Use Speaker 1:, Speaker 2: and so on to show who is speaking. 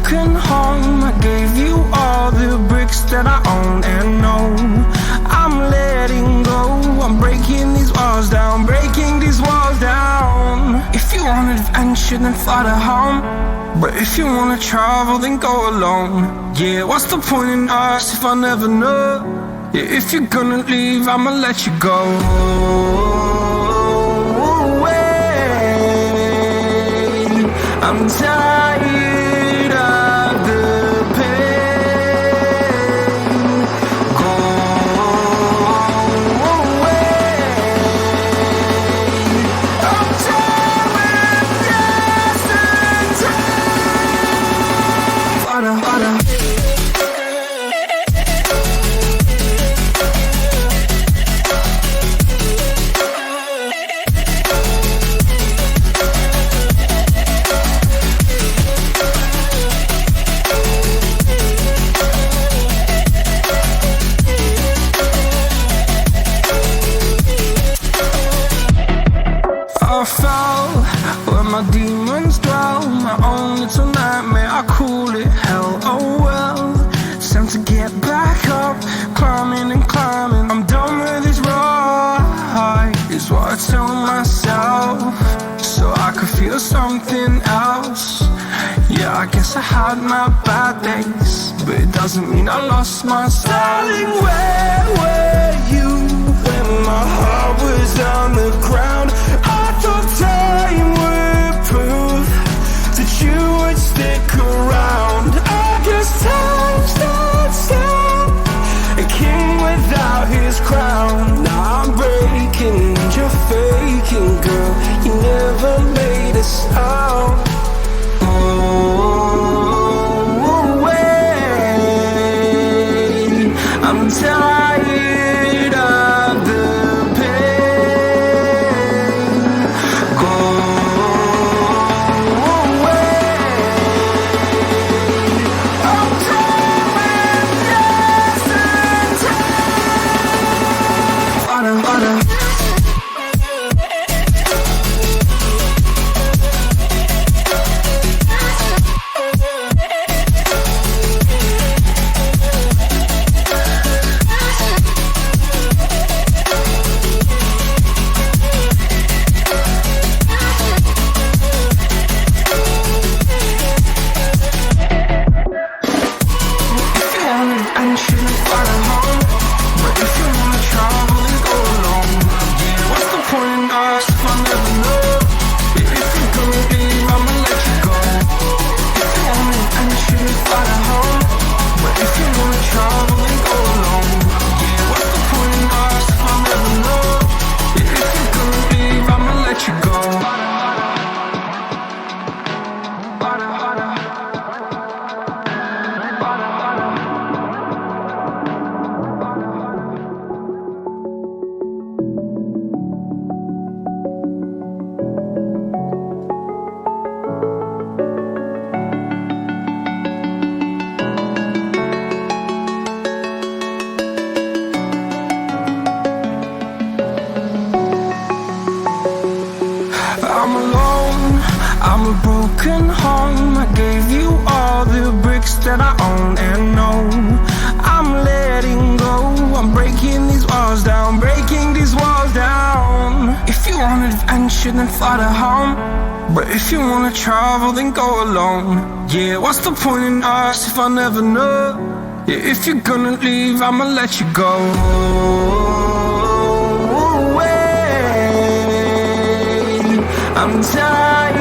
Speaker 1: broken home. I gave you all the bricks that I own and know. I'm letting go, I'm breaking these walls down, breaking these walls down. If you want adventure, then fly to home. But if you wanna travel, then go alone. Yeah, what's the point in us if I never know? Yeah, if you're gonna leave, I'ma let you go. I'm tired of the pain. Go away. I'm tired of yesterday. Harder, harder. I fell where my demons dwell. My own little nightmare, I call it hell. Oh well, it's time to get back up. Climbing and climbing, I'm done with this ride, is what I tell myself, so I could feel something else. Yeah, I guess I had my bad days, but it doesn't mean I lost my style. Darling, where were you when my heart was on the ground? I thought time would prove that you would stick around. I guess time stands still, a king without his crown. Now I'm breaking and you're faking, girl. You never made a sound. Oh, wait, I'm tired of the pain. Go away. I'm tired of yesterday. Harder, harder. I'm alone, I'm a broken home. I gave you all the bricks that I own and know. I'm letting go, I'm breaking these walls down, breaking these walls down. If you want adventure, then fly to home. But if you wanna travel, then go alone. Yeah, what's the point in us if I never know? Yeah, if you're gonna leave, I'ma let you go. I'm tired